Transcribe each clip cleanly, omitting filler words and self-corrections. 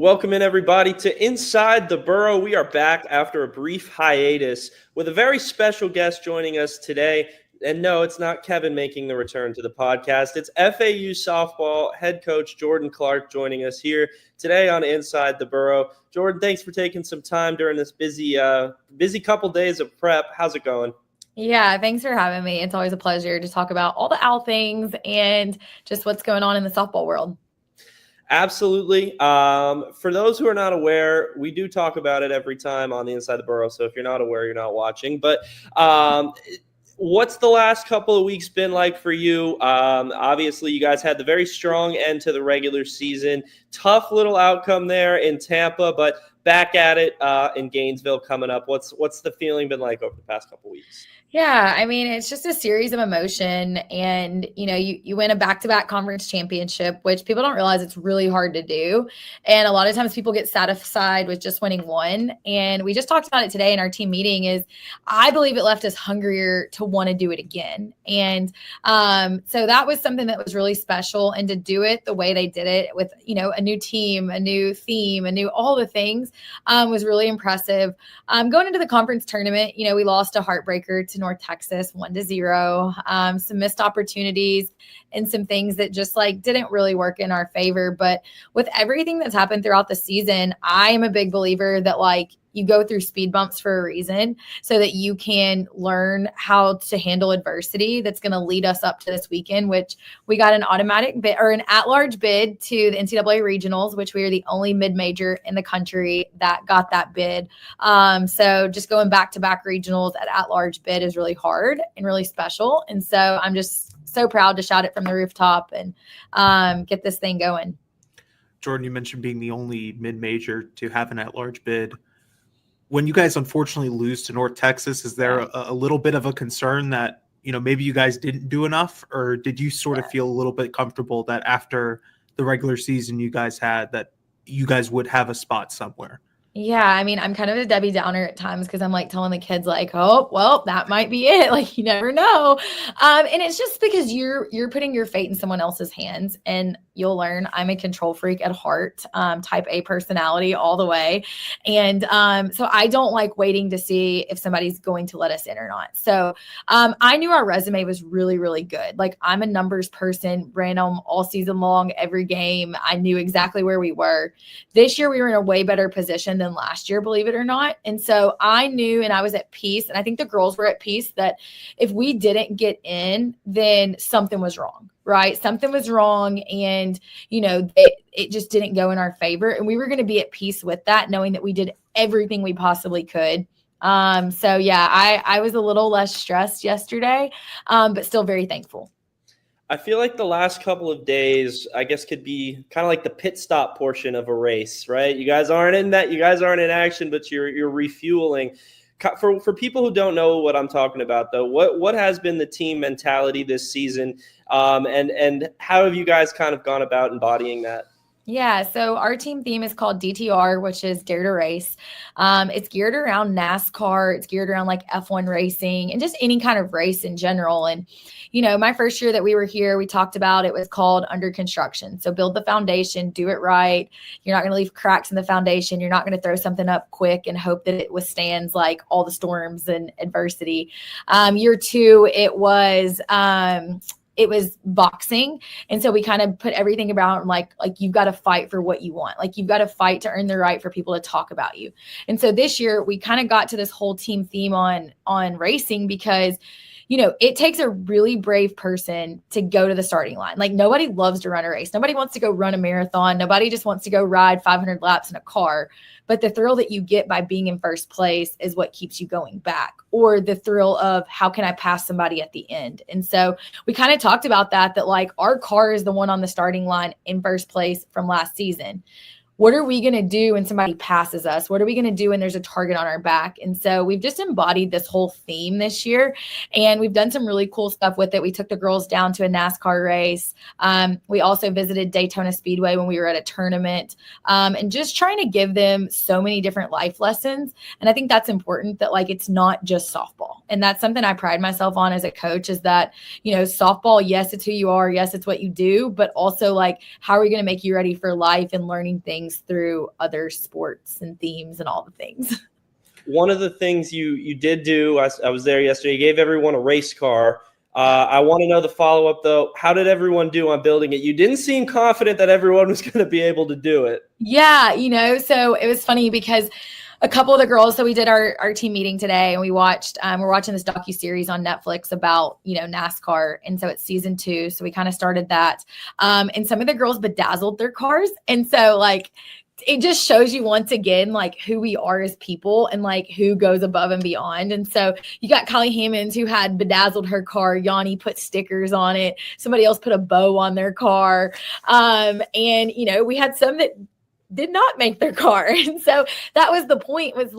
Welcome in, everybody, to Inside the Borough. We are back after a brief hiatus with a very special guest joining us today. And no, it's not Kevin making the return to the podcast. It's FAU Softball head coach Jordan Clark joining us here today on Inside the Borough. Jordan, thanks for taking some time during this busy couple days of prep. How's it going? Yeah, thanks for having me. It's always a pleasure to talk about all the OWL things and just what's going on in the softball world. Absolutely. For those who are not aware, we do talk about it every time on the Inside the Borough. So if you're not aware, you're not watching. But what's the last couple of weeks been like for you? Obviously, you guys had the very strong end to the regular season. Tough little outcome there in Tampa, but back at it in Gainesville coming up. What's the feeling been like over the past couple of weeks? Yeah, I mean, it's just a series of emotion. And, you win a back-to-back conference championship, which people don't realize it's really hard to do. And a lot of times people get satisfied with just winning one. And we just talked about it today in our team meeting is I believe it left us hungrier to want to do it again. And so that was something that was really special. And to do it the way they did it with, a new team, a new theme, all the things was really impressive. Going into the conference tournament, we lost a heartbreaker to North Texas 1-0, some missed opportunities and some things that just didn't really work in our favor. But with everything that's happened throughout the season, I am a big believer that you go through speed bumps for a reason so that you can learn how to handle adversity. That's going to lead us up to this weekend, which we got an automatic bid or an at-large bid to the NCAA Regionals, which we are the only mid-major in the country that got that bid. So just going back-to-back regionals at-large bid is really hard and really special. And so I'm just so proud to shout it from the rooftop and get this thing going. Jordan, you mentioned being the only mid-major to have an at-large bid. When you guys unfortunately lose to North Texas, is there a little bit of a concern that, maybe you guys didn't do enough, or did you sort of feel a little bit comfortable that after the regular season you guys had that you guys would have a spot somewhere? Yeah, I mean, I'm kind of a Debbie Downer at times because I'm telling the kids oh, well, that might be it. You never know. And it's just because you're putting your fate in someone else's hands, and you'll learn I'm a control freak at heart, type A personality all the way. And so I don't like waiting to see if somebody's going to let us in or not. So I knew our resume was really, really good. I'm a numbers person, ran them all season long, every game. I knew exactly where we were. This year we were in a way better position than last year, believe it or not. And so I knew, and I was at peace, and I think the girls were at peace, that if we didn't get in, then something was wrong, right? Something was wrong. And, it just didn't go in our favor. And we were going to be at peace with that, knowing that we did everything we possibly could. So yeah, I was a little less stressed yesterday, but still very thankful. I feel like the last couple of days, I guess, could be kind of like the pit stop portion of a race, right? You guys aren't in that. You guys aren't in action, but you're refueling. For people who don't know what I'm talking about, though, what has been the team mentality this season, and how have you guys kind of gone about embodying that? Yeah, so our team theme is called DTR, which is Dare to Race. It's geared around NASCAR. It's geared around F1 racing and just any kind of race in general. And, my first year that we were here, we talked about it was called Under Construction. So build the foundation, do it right. You're not going to leave cracks in the foundation. You're not going to throw something up quick and hope that it withstands all the storms and adversity. Year two, it was boxing. And so we kind of put everything about you've got to fight for what you want. You've got to fight to earn the right for people to talk about you. And so this year we kind of got to this whole team theme on racing because, it takes a really brave person to go to the starting line. Nobody loves to run a race. Nobody wants to go run a marathon. Nobody just wants to go ride 500 laps in a car. But the thrill that you get by being in first place is what keeps you going back, or the thrill of how can I pass somebody at the end? And so we kind of talked about that our car is the one on the starting line in first place from last season. What are we going to do when somebody passes us? What are we going to do when there's a target on our back? And so we've just embodied this whole theme this year, and we've done some really cool stuff with it. We took the girls down to a NASCAR race. We also visited Daytona Speedway when we were at a tournament, and just trying to give them so many different life lessons. And I think that's important, that it's not just softball. And that's something I pride myself on as a coach, is that, softball, yes, it's who you are. Yes, it's what you do, but also how are we going to make you ready for life and learning things things through other sports and themes and all the things. One of the things you did do, I was there yesterday, you gave everyone a race car. I want to know the follow-up, though. How did everyone do on building it? You didn't seem confident that everyone was going to be able to do it. Yeah, so it was funny because a couple of the girls, so we did our team meeting today, and we watched, we're watching this docuseries on Netflix about, NASCAR. And so it's season 2. So we kind of started that. And some of the girls bedazzled their cars. And so it just shows you once again, who we are as people and who goes above and beyond. And so you got Kylie Hammonds, who had bedazzled her car. Yanni put stickers on it. Somebody else put a bow on their car. And, we had some that did not make their car. And so that was the point, was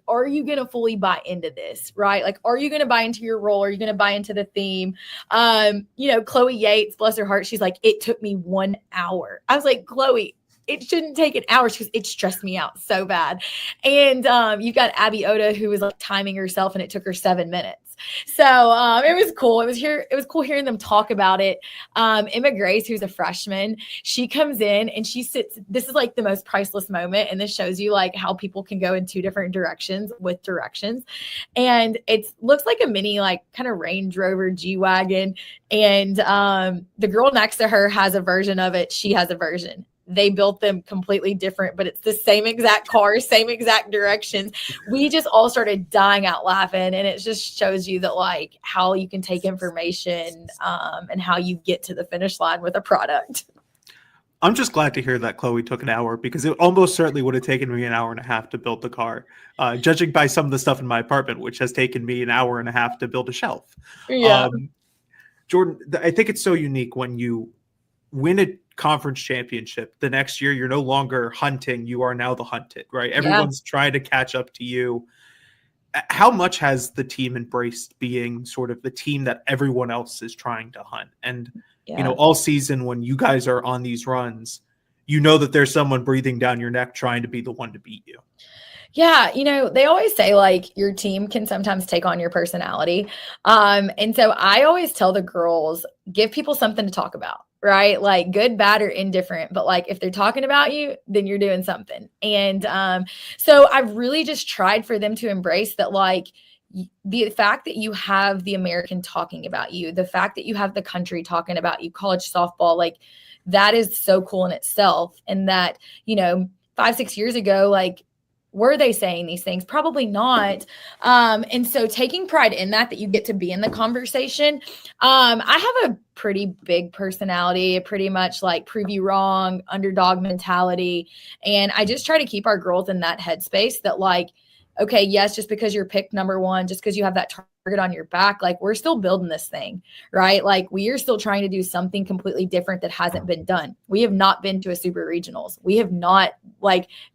are you going to fully buy into this? Right? Are you going to buy into your role? Are you going to buy into the theme? Chloe Yates, bless her heart, she's like, it took me 1 hour. I was like, Chloe, it shouldn't take an hour. She goes, it stressed me out so bad. And you've got Abby Oda, who was timing herself, and it took her 7 minutes. So it was cool. It was cool hearing them talk about it. Emma Grace, who's a freshman, she comes in and she sits. This is the most priceless moment. And this shows you how people can go in 2 different directions with directions. And it looks like a mini, kind of Range Rover G-Wagon. And the girl next to her has a version of it. She has a version. They built them completely different, but it's the same exact car, same exact directions. We just all started dying out laughing. And it just shows you that how you can take information and how you get to the finish line with a product. I'm just glad to hear that Chloe took an hour, because it almost certainly would have taken me an hour and a half to build the car, judging by some of the stuff in my apartment, which has taken me an hour and a half to build a shelf. Yeah. Jordan, I think it's so unique when you win a conference championship. The next year, you're no longer hunting. You are now the hunted, right? Everyone's trying to catch up to you. How much has the team embraced being sort of the team that everyone else is trying to hunt? And, all season when you guys are on these runs, that there's someone breathing down your neck trying to be the one to beat you. Yeah, they always say your team can sometimes take on your personality. And so I always tell the girls, give people something to talk about, right? Good, bad, or indifferent. But if they're talking about you, then you're doing something. And so I've really just tried for them to embrace that, the fact that you have the American talking about you, the fact that you have the country talking about you, college softball, that is so cool in itself. And that, 5-6 years ago, were they saying these things? Probably not. And so taking pride in that you get to be in the conversation. I have a pretty big personality, pretty much prove you wrong, underdog mentality. And I just try to keep our girls in that headspace that okay, yes, just because you're picked number 1, just because you have that target on your back, we're still building this thing, right? We are still trying to do something completely different that hasn't been done. We have not been to a super regionals. We have not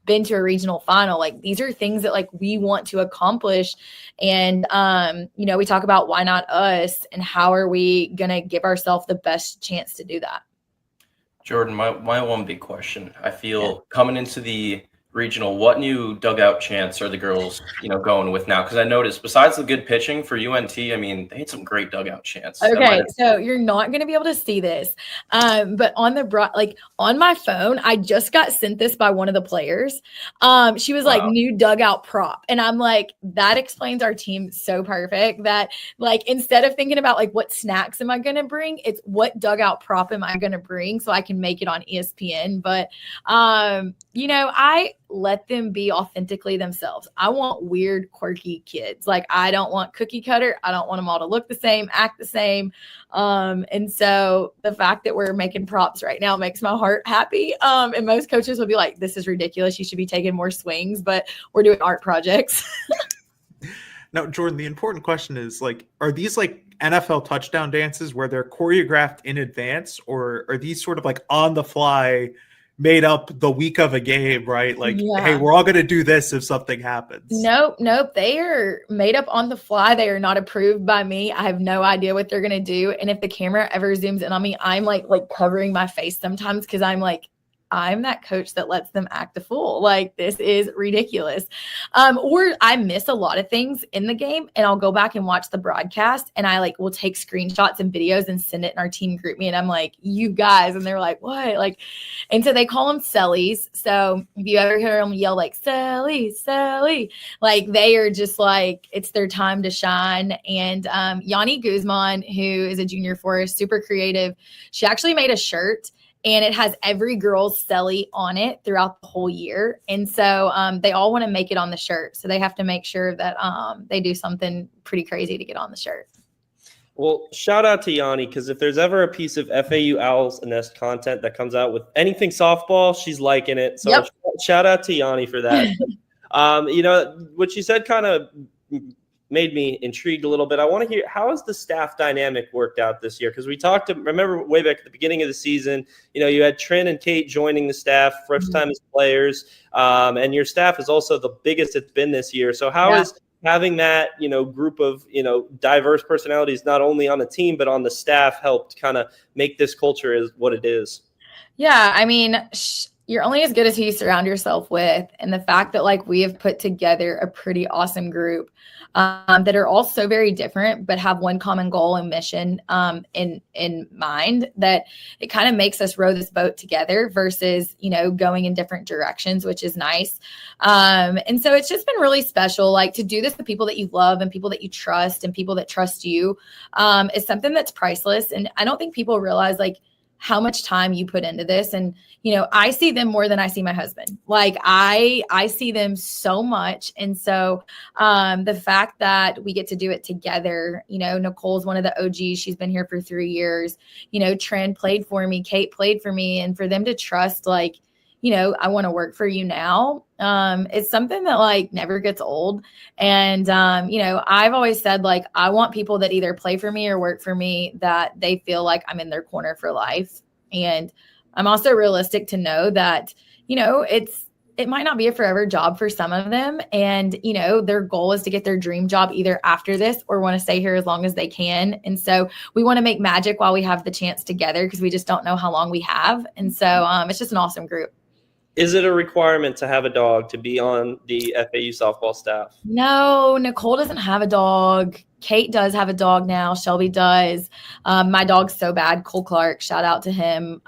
been to a regional final. These are things that we want to accomplish. And, we talk about why not us, and how are we going to give ourselves the best chance to do that? Jordan, my one big question, I feel coming into the regional, what new dugout chants are the girls, going with now? Because I noticed, besides the good pitching for UNT, I mean, they had some great dugout chants. Okay, so you're not going to be able to see this, but on on my phone, I just got sent this by one of the players. She was new dugout prop, and I'm that explains our team so perfect. That instead of thinking about what snacks am I going to bring, it's what dugout prop am I going to bring so I can make it on ESPN. But I let them be authentically themselves. I want weird, quirky kids. I don't want cookie cutter. I don't want them all to look the same, act the same. And so the fact that we're making props right now makes my heart happy. And most coaches will be like, this is ridiculous. You should be taking more swings, but we're doing art projects. Now, Jordan, the important question is are these NFL touchdown dances where they're choreographed in advance, or are these sort of on the fly, made up the week of a game, right? Hey, we're all going to do this if something happens. Nope. They are made up on the fly. They are not approved by me. I have no idea what they're going to do. And if the camera ever zooms in on me, I'm like covering my face sometimes, because I'm I'm that coach that lets them act a fool. Like, this is ridiculous. Or I miss a lot of things in the game, and I'll go back and watch the broadcast, and I will take screenshots and videos and send it in our team group me. And I'm like, you guys, and they're like, what? Like, and so they call them Sellies. So if you ever hear them yell like Selly, Selly, like, they are just like, it's their time to shine. And Yanni Guzman, who is a junior for us, super creative. She actually made a shirt, and it has every girl's Selly on it throughout the whole year. And so they all want to make it on the shirt. So they have to make sure that they do something pretty crazy to get on the shirt. Well, shout out to Yanni, because if there's ever a piece of FAU Owls Nest content that comes out with anything softball, she's liking it. So Yep. Shout out to Yanni for that. What you said kind of made me intrigued a little bit. I want to hear, how has the staff dynamic worked out this year? Because we remember way back at the beginning of the season, you had Trin and Kate joining the staff, first time as players, and your staff is also the biggest it's been this year. So how is having that, group of, diverse personalities, not only on the team, but on the staff, helped kind of make this culture is what it is? Yeah. I mean, you're only as good as who you surround yourself with. And the fact that we have put together a pretty awesome group that are all so very different, but have one common goal and mission in mind, that it kind of makes us row this boat together versus, going in different directions, which is nice. And so it's just been really special, to do this with people that you love and people that you trust and people that trust you is something that's priceless. And I don't think people realize how much time you put into this. And, I see them more than I see my husband. I see them so much. And so the fact that we get to do it together, Nicole's one of the OGs. She's been here for 3 years. Trin played for me. Kate played for me. And for them to trust, I want to work for you now. It's something that never gets old. And, I've always said, I want people that either play for me or work for me, that they feel like I'm in their corner for life. And I'm also realistic to know that, it might not be a forever job for some of them. And, their goal is to get their dream job either after this or want to stay here as long as they can. And so we want to make magic while we have the chance together, because we just don't know how long we have. And so it's just an awesome group. Is it a requirement to have a dog to be on the FAU softball staff? No, Nicole doesn't have a dog. Kate does have a dog now. Shelby does. My dog's so bad. Cole Clark, shout out to him.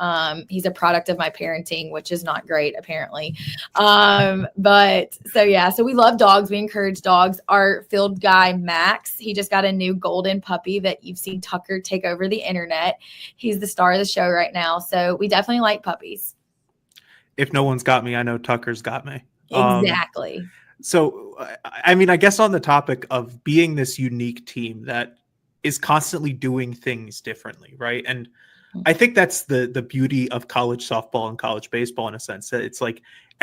He's a product of my parenting, which is not great, apparently. So we love dogs. We encourage dogs. Our field guy, Max, he just got a new golden puppy that you've seen Tucker take over the internet. He's the star of the show right now. So we definitely like puppies. If no one's got me, I know Tucker's got me. Exactly. So, I mean, I guess on the topic of being this unique team that is constantly doing things differently, right? And I think that's the beauty of college softball and college baseball, in a sense, that it's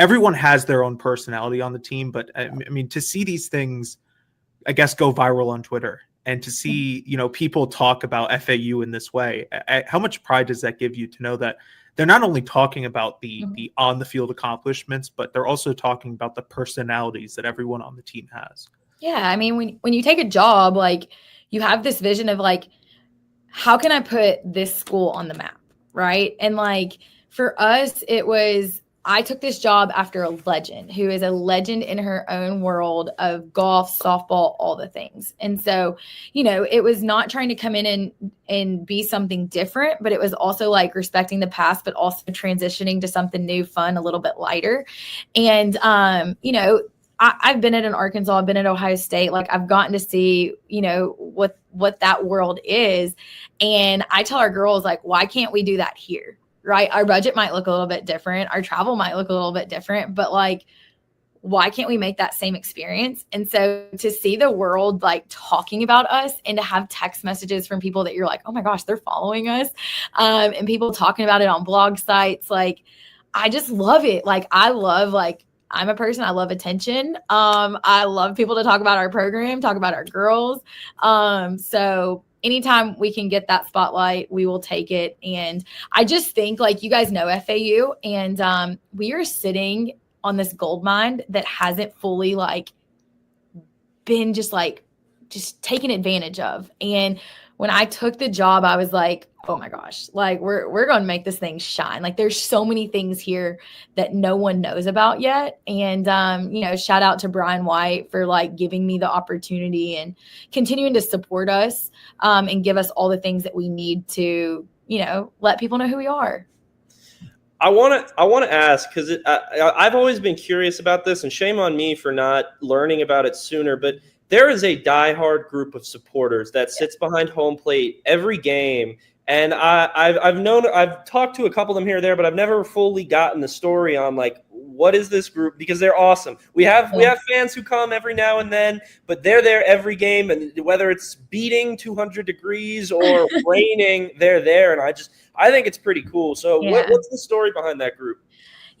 everyone has their own personality on the team. But I mean, to see these things, I guess, go viral on Twitter, and to see, people talk about FAU in this way, how much pride does that give you to know that they're not only talking about the on the field accomplishments, but they're also talking about the personalities that everyone on the team has? Yeah. I mean, when you take a job, you have this vision of how can I put this school on the map? Right. And for us, it was, I took this job after a legend who is a legend in her own world of golf, softball, all the things. And so, it was not trying to come in and be something different, but it was also respecting the past, but also transitioning to something new, fun, a little bit lighter. And, I've been at an Arkansas, I've been at Ohio State. I've gotten to see, what that world is. And I tell our girls, why can't we do that here? Right? Our budget might look a little bit different. Our travel might look a little bit different, but why can't we make that same experience? And so to see the world talking about us, and to have text messages from people that you're oh my gosh, they're following us. And people talking about it on blog sites. I just love it. I'm a person, I love attention. I love people to talk about our program, talk about our girls. So anytime we can get that spotlight, we will take it. And I just think you guys know FAU, and we are sitting on this gold mine that hasn't fully been just taken advantage of. And when I took the job, I was like, oh my gosh, like we're going to make this thing shine. Like there's so many things here that no one knows about yet. And, shout out to Brian White for like giving me the opportunity and continuing to support us and give us all the things that we need to, let people know who we are. I want to ask, because I've always been curious about this, and shame on me for not learning about it sooner, but there is a diehard group of supporters that sits behind home plate every game. And I've talked to a couple of them here or there, but I've never fully gotten the story on like, what is this group? Because they're awesome. We have fans who come every now and then, but they're there every game, and whether it's beating 200 degrees or raining, they're there. And I think it's pretty cool. So what's the story behind that group?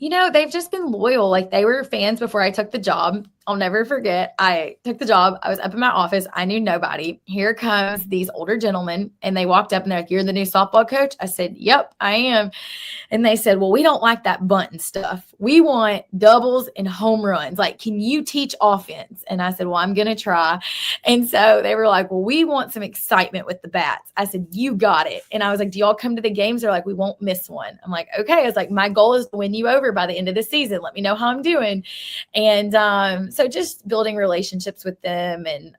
They've just been loyal. Like they were fans before I took the job. I'll never forget. I took the job. I was up in my office. I knew nobody. Here comes these older gentlemen, and they walked up and they're like, "You're the new softball coach?" I said, "Yep, I am." And they said, "Well, we don't like that bunting stuff. We want doubles and home runs. Like, can you teach offense?" And I said, "Well, I'm going to try." And so they were like, "Well, we want some excitement with the bats." I said, "You got it." And I was like, "Do y'all come to the games?" They're like, "We won't miss one." I'm like, "Okay." I was like, "My goal is to win you over by the end of the season. Let me know how I'm doing." And so just building relationships with them. And,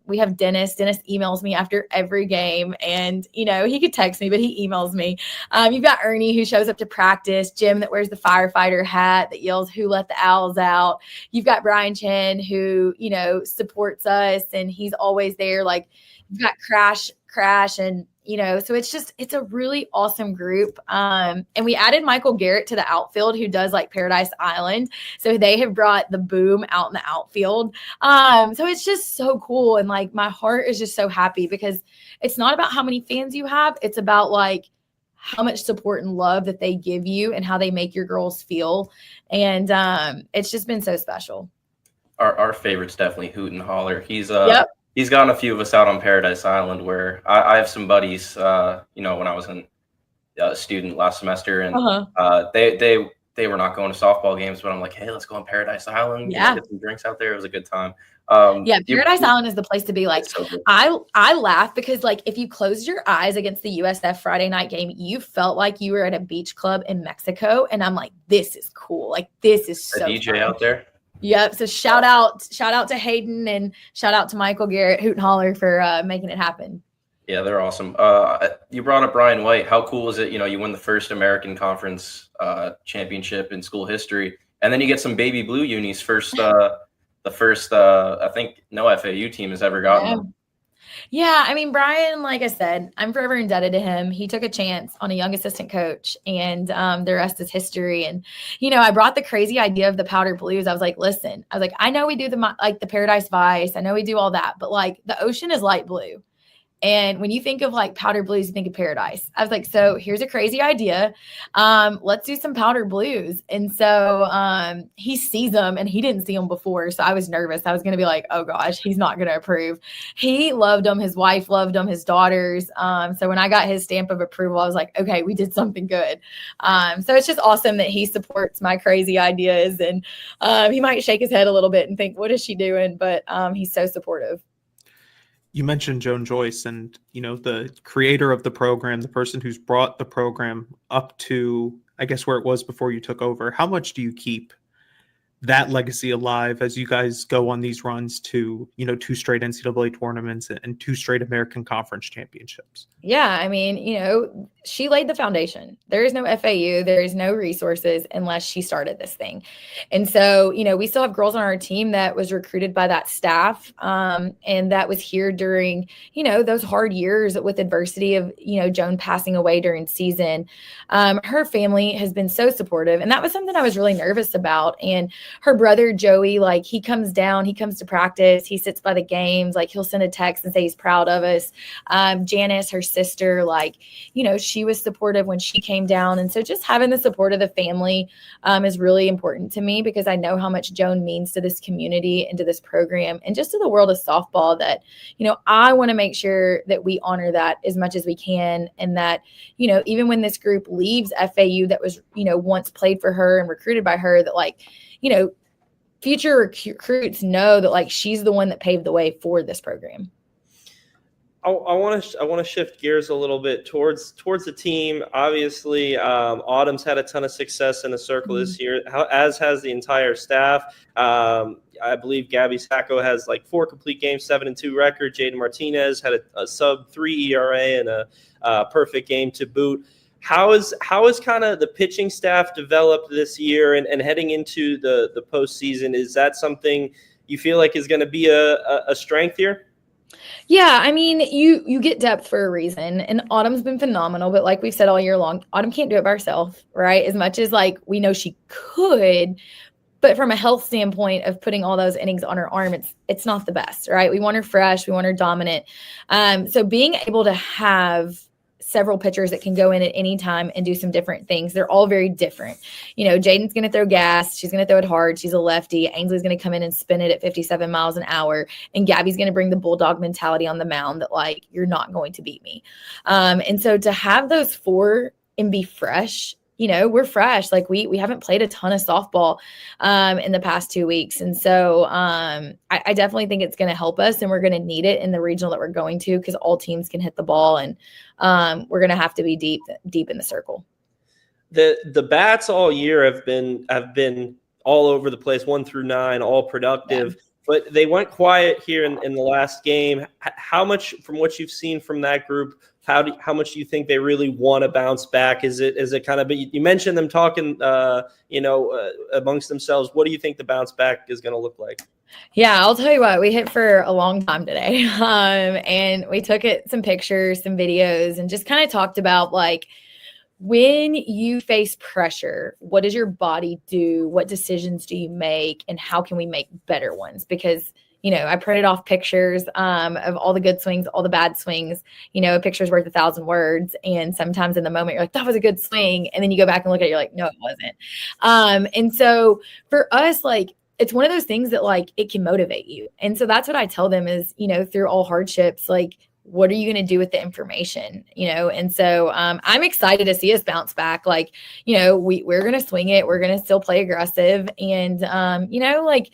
we have Dennis. Dennis emails me after every game, and, he could text me, but he emails me. You've got Ernie who shows up to practice, Jim that wears the firefighter hat that yells, "Who let the owls out?" You've got Brian Chen who, supports us, and he's always there. Like you've got Crash and, so it's a really awesome group. And we added Michael Garrett to the outfield, who does like Paradise Island. So they have brought the boom out in the outfield. So it's just so cool. And like, my heart is just so happy because it's not about how many fans you have. It's about like how much support and love that they give you and how they make your girls feel. And it's just been so special. Our favorite's definitely Hoot and Holler. He's gotten a few of us out on Paradise Island where I have some buddies, when I was a student last semester, and they were not going to softball games, but I'm like, "Hey, let's go on Paradise Island. Get some drinks out there." It was a good time. Paradise Island is the place to be. Like, so I laugh because like if you closed your eyes against the USF Friday night game, you felt like you were at a beach club in Mexico. And I'm like, this is cool. Like this is so DJ fun. out there. Yep. So shout out to Hayden and shout out to Michael Garrett, Hoot and Holler, for making it happen. Yeah, they're awesome. You brought up Brian White. How cool is it? You win the first American Conference championship in school history, and then you get some baby blue unis. The first I think no FAU team has ever gotten them. Yeah, I mean, Brian, like I said, I'm forever indebted to him. He took a chance on a young assistant coach, and the rest is history. And, I brought the crazy idea of the powder blues. I was like, listen, I know we do the Paradise Vice. I know we do all that, but like the ocean is light blue. And when you think of like powder blues, you think of Paradise. I was like, so here's a crazy idea. Let's do some powder blues. And so he sees them, and he didn't see them before. So I was nervous. I was going to be like, oh gosh, he's not going to approve. He loved them. His wife loved them, his daughters. So when I got his stamp of approval, I was like, okay, we did something good. So it's just awesome that he supports my crazy ideas. And he might shake his head a little bit and think, what is she doing? But he's so supportive. You mentioned Joan Joyce, and the creator of the program, the person who's brought the program up to, I guess, where it was before you took over. How much do you keep that legacy alive as you guys go on these runs to 2 straight NCAA tournaments and 2 straight American Conference championships? Yeah, I mean, she laid the foundation. There is no FAU, there is no resources unless she started this thing. And so, we still have girls on our team that was recruited by that staff, and that was here during, those hard years with adversity of, Joan passing away during season. Her family has been so supportive, and that was something I was really nervous about. And her brother, Joey, like he comes down, he comes to practice, he sits by the games, like he'll send a text and say he's proud of us. Janice, her sister, like, she was supportive when she came down. And so just having the support of the family is really important to me, because I know how much Joan means to this community and to this program and just to the world of softball, that, I want to make sure that we honor that as much as we can. And that, even when this group leaves FAU that was, once played for her and recruited by her, that like, future recruits know that like she's the one that paved the way for this program. I want to shift gears a little bit towards the team. Obviously, Autumn's had a ton of success in the circle this year, as has the entire staff. I believe Gabby Sacco has like 4 complete games, 7-2 record. Jaden Martinez had a sub-3 ERA and a perfect game to boot. How is kind of the pitching staff developed this year and heading into the postseason? Is that something you feel like is going to be a strength here? Yeah, I mean, you get depth for a reason, and Autumn's been phenomenal. But like we've said all year long, Autumn can't do it by herself, right? As much as like we know she could, but from a health standpoint of putting all those innings on her arm, it's not the best, right? We want her fresh, we want her dominant. So being able to have several pitchers that can go in at any time and do some different things. They're all very different. You know, Jaden's going to throw gas. She's going to throw it hard. She's a lefty. Ainsley's going to come in and spin it at 57 miles an hour. And Gabby's going to bring the bulldog mentality on the mound that like, you're not going to beat me. And so to have those 4 and be fresh, you know, we're fresh. Like we haven't played a ton of softball in the past 2 weeks. And so I definitely think it's going to help us, and we're going to need it in the regional that we're going to, because all teams can hit the ball, and we're going to have to be deep in the circle. The bats all year have been all over the place, 1 through 9, all productive. Yeah. But they went quiet here in the last game. How much, from what you've seen from that group, how much do you think they really want to bounce back? Is it kind of, you mentioned them talking, amongst themselves. What do you think the bounce back is going to look like? Yeah, I'll tell you what, we hit for a long time today. And we took some pictures, some videos, and just kind of talked about like, when you face pressure, what does your body do? What decisions do you make? And how can we make better ones? Because, you know, I printed off pictures of all the good swings, all the bad swings. You know, a picture's worth 1,000 words. And sometimes in the moment, you're like, that was a good swing. And then you go back and look at it, you're like, no, it wasn't. And so for us, like, it's one of those things that like, it can motivate you. And so that's what I tell them is, you know, through all hardships, like, what are you going to do with the information, you know? And so I'm excited to see us bounce back. Like, you know, we're going to swing it. We're going to still play aggressive. And, you know, like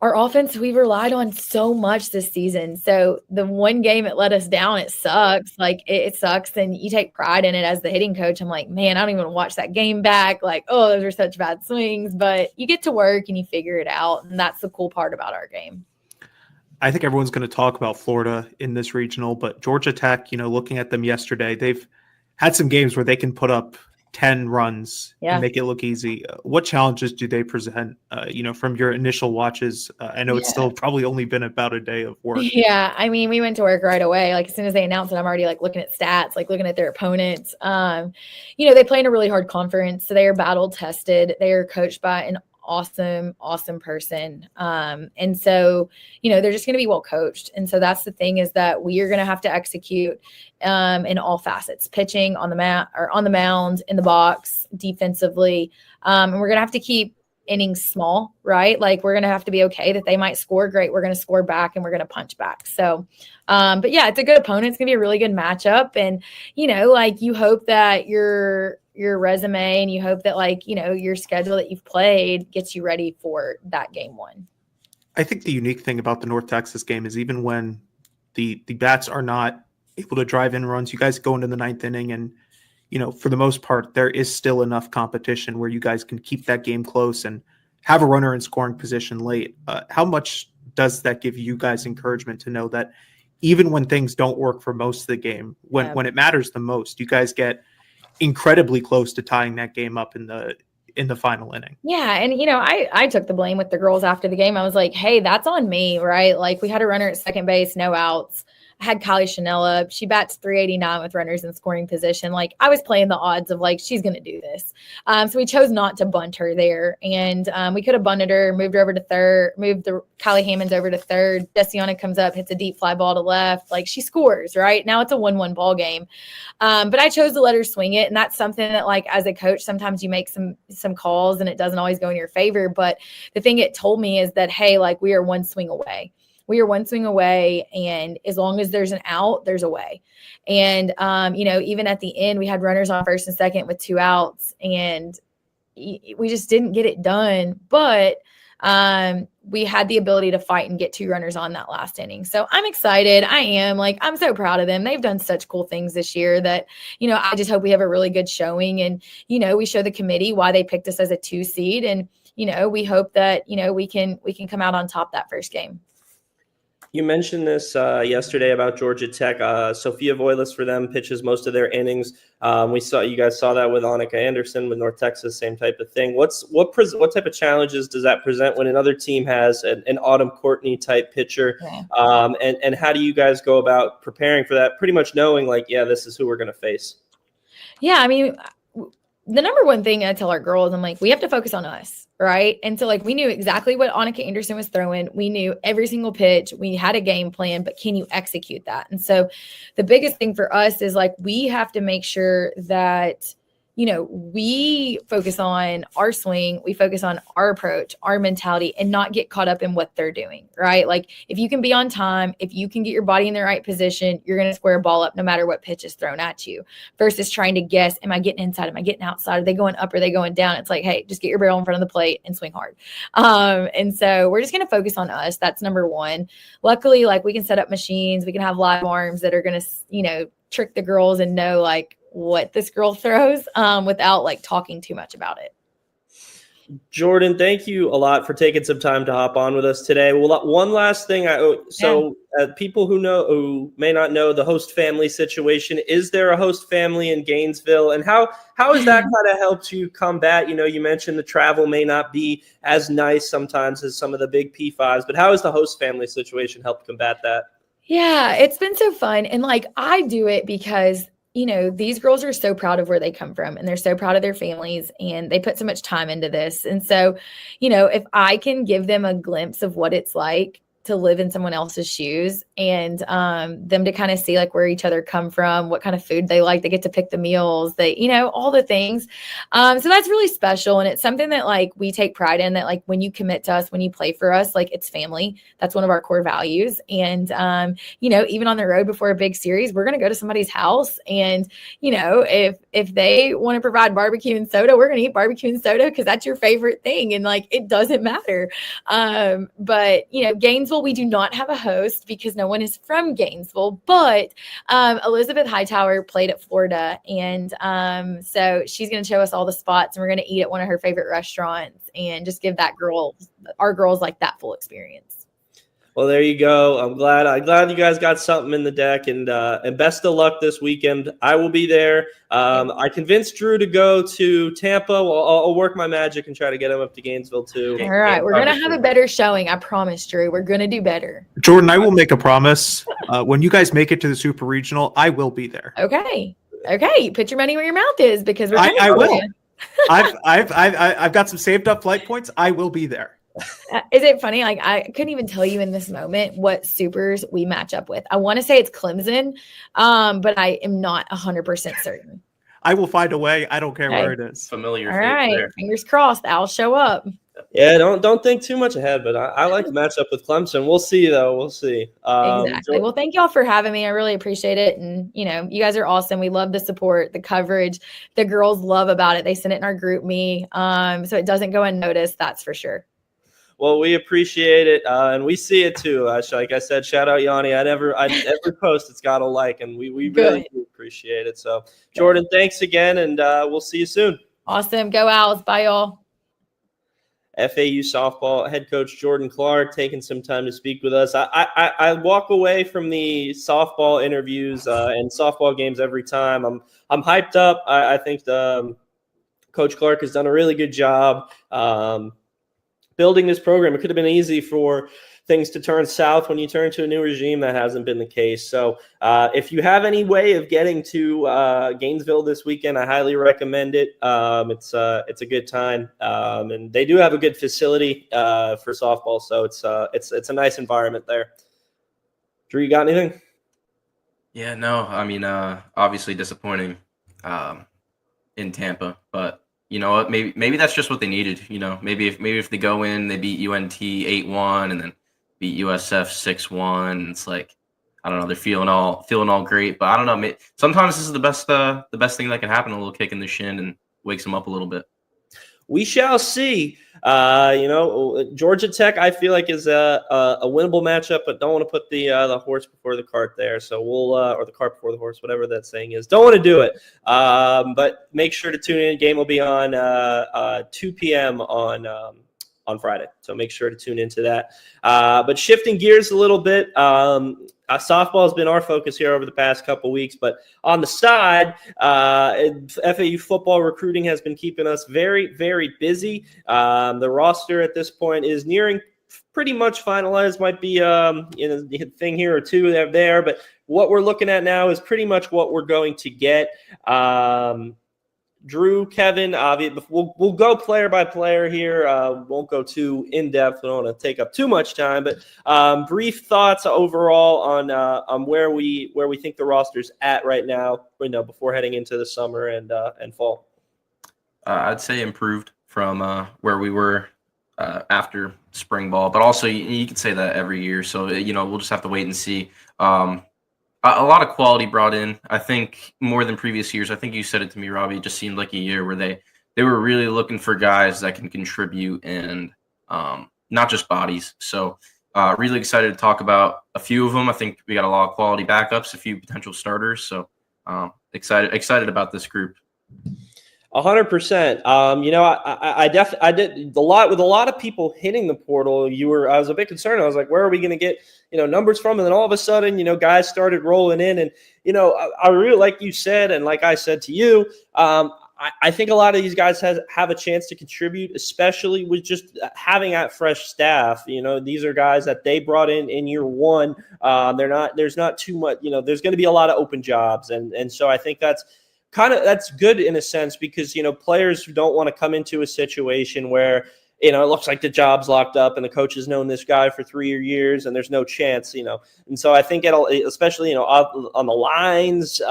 our offense, we've relied on so much this season. So the one game it let us down, it sucks. Like it sucks. And you take pride in it as the hitting coach. I'm like, man, I don't even want to watch that game back. Like, oh, those are such bad swings, but you get to work and you figure it out. And that's the cool part about our game. I think everyone's going to talk about Florida in this regional, but Georgia Tech, you know, looking at them yesterday, they've had some games where they can put up 10 runs and make it look easy. What challenges do they present, you know, from your initial watches? I know it's still probably only been about a day of work. Yeah. I mean, we went to work right away. Like as soon as they announced it, I'm already like looking at stats, like looking at their opponents. You know, they play in a really hard conference. So they are battle tested. They are coached by an awesome person. And so, you know, they're just going to be well coached. And so that's the thing, is that we are going to have to execute in all facets, pitching on the mat or on the mound, in the box, defensively. And we're going to have to keep innings small, right? Like we're going to have to be okay that they might score great. We're going to score back and we're going to punch back. So, but yeah, it's a good opponent. It's going to be a really good matchup. And, you know, like you hope that your resume and you hope that like, you know, your schedule that you've played gets you ready for that game one. I think the unique thing about the North Texas game is even when the bats are not able to drive in runs, you guys go into the 9th inning and, you know, for the most part, there is still enough competition where you guys can keep that game close and have a runner in scoring position late. How much does that give you guys encouragement to know that even when things don't work for most of the game, when it matters the most, you guys get incredibly close to tying that game up in the final inning? Yeah. And, you know, I took the blame with the girls after the game. I was like, hey, that's on me, right? Like we had a runner at second base, no outs. I had Kylie Chanel up. She bats 389 with runners in scoring position. Like I was playing the odds of like, she's going to do this. So we chose not to bunt her there. And we could have bunted her, moved her over to third, moved the Kylie Hammonds over to third. Desiana comes up, hits a deep fly ball to left. Like she scores, right? Now it's a 1-1 ball game. But I chose to let her swing it. And that's something that like, as a coach, sometimes you make some calls and it doesn't always go in your favor. But the thing it told me is that, hey, like we are one swing away. We are one swing away, and as long as there's an out, there's a way. And, you know, even at the end, we had runners on first and second with 2 outs, and we just didn't get it done. But we had the ability to fight and get 2 runners on that last inning. So I'm excited. I'm so proud of them. They've done such cool things this year that, I just hope we have a really good showing, and, we show the committee why they picked us as a 2 seed. And, we hope that, we can come out on top that first game. You mentioned this yesterday about Georgia Tech. Sophia Voiles for them pitches most of their innings. You guys saw that with Annika Anderson with North Texas, same type of thing. What type of challenges does that present when another team has an Autumn Courtney type pitcher? Yeah. And how do you guys go about preparing for that? Pretty much knowing this is who we're going to face. Yeah, I mean, the number one thing I tell our girls, I'm like, we have to focus on us. Right. And so we knew exactly what Annika Anderson was throwing. We knew every single pitch. We had a game plan, but can you execute that? And so the biggest thing for us is we have to make sure that, we focus on our swing, we focus on our approach, our mentality, and not get caught up in what they're doing. Right. If you can be on time, if you can get your body in the right position, you're going to square a ball up no matter what pitch is thrown at you, versus trying to guess, am I getting inside? Am I getting outside? Are they going up? Are they going down? It's hey, just get your barrel in front of the plate and swing hard. And so we're just going to focus on us. That's number one. Luckily, we can set up machines. We can have live arms that are going to, trick the girls and know what this girl throws without talking too much about it. Jordan, thank you a lot for taking some time to hop on with us today. Well, one last thing. People who may not know the host family situation, is there a host family in Gainesville? And how has that kind of helped you combat? You mentioned the travel may not be as nice sometimes as some of the big P5s, but how has the host family situation helped combat that? Yeah, it's been so fun. And I do it because these girls are so proud of where they come from, and they're so proud of their families, and they put so much time into this. And so, if I can give them a glimpse of what it's like to live in someone else's shoes, and them to kind of see where each other come from, what kind of food they like, they get to pick the meals, all the things. So that's really special. And it's something that we take pride in, that when you commit to us, when you play for us, it's family. That's one of our core values. And, even on the road before a big series, we're going to go to somebody's house. And, if they want to provide barbecue and soda, we're going to eat barbecue and soda because that's your favorite thing. And it doesn't matter. But, Gainesville, we do not have a host because no one is from Gainesville, but Elizabeth Hightower played at Florida. And so she's going to show us all the spots, and we're going to eat at one of her favorite restaurants and just give our girls that full experience. Well, there you go. I'm glad you guys got something in the deck, and best of luck this weekend. I will be there. I convinced Drew to go to Tampa. Well, I'll work my magic and try to get him up to Gainesville too. All right, we're gonna have a better showing. I promise, Drew. We're gonna do better. Jordan, I will make a promise. When you guys make it to the Super Regional, I will be there. Okay. Put your money where your mouth is, because we're. I will. I've got some saved up flight points. I will be there. Is it funny? I couldn't even tell you in this moment what supers we match up with. I want to say it's Clemson, but I am not 100% certain. I will find a way. I don't care where it is. Familiar. All right. There. Fingers crossed. I'll show up. Yeah, don't think too much ahead, but I like to match up with Clemson. We'll see, though. We'll see. Exactly. Well, thank y'all for having me. I really appreciate it. And, you guys are awesome. We love the support, the coverage. The girls love about it. They send it in our group me. So it doesn't go unnoticed. That's for sure. Well, we appreciate it, and we see it too. Like I said, shout out Yanni. Every post it's got a like, and we really do appreciate it. So, Jordan, thanks again, and we'll see you soon. Awesome. Go Owls. Bye, y'all. FAU Softball head coach Jordan Clark taking some time to speak with us. I walk away from the softball interviews and softball games every time. I'm hyped up. I think Coach Clark has done a really good job building this program. It could have been easy for things to turn south when you turn to a new regime. That hasn't been the case. So if you have any way of getting to Gainesville this weekend, I highly recommend it. It's a good time, and they do have a good facility for softball. So it's a nice environment there. Drew, you got anything? Yeah, no. I mean, obviously disappointing in Tampa, but you know what? Maybe that's just what they needed. Maybe if they go in, they beat UNT 8-1 and then beat USF 6-1. It's I don't know. They're feeling all great, but I don't know. Sometimes this is the best thing that can happen. A little kick in the shin and wakes them up a little bit. we shall see. Georgia Tech, I feel like, is a winnable matchup, but don't want to put the horse before the cart there. So we'll or the cart before the horse, whatever that saying is. Don't want to do it. But make sure to tune in. Game will be on 2 p.m. on Friday. So make sure to tune into that. But shifting gears a little bit, softball has been our focus here over the past couple weeks. But on the side, FAU football recruiting has been keeping us very, very busy. The roster at this point is nearing pretty much finalized. Might be a thing here or two there. But what we're looking at now is pretty much what we're going to get. Drew, Kevin, we'll go player by player here. Won't go too in depth. We don't want to take up too much time, but brief thoughts overall on where we think the roster's at right now. Before heading into the summer and fall. I'd say improved from where we were after spring ball, but also you could say that every year. So we'll just have to wait and see. A lot of quality brought in, I think, more than previous years. I think you said it to me, Robbie. It just seemed like a year where they were really looking for guys that can contribute and not just bodies. So really excited to talk about a few of them. I think we got a lot of quality backups, a few potential starters. So excited about this group. 100%. I did a lot with a lot of people hitting the portal. I was a bit concerned. I was like, where are we going to get, numbers from? And then all of a sudden, guys started rolling in and, I really, like you said, and like I said to you, I think a lot of these guys have a chance to contribute, especially with just having that fresh staff. These are guys that they brought in year one. There's not too much, there's going to be a lot of open jobs. And so I think that's good in a sense because, players don't want to come into a situation where, it looks like the job's locked up and the coach has known this guy for 3 years and there's no chance, And so I think especially, on the lines,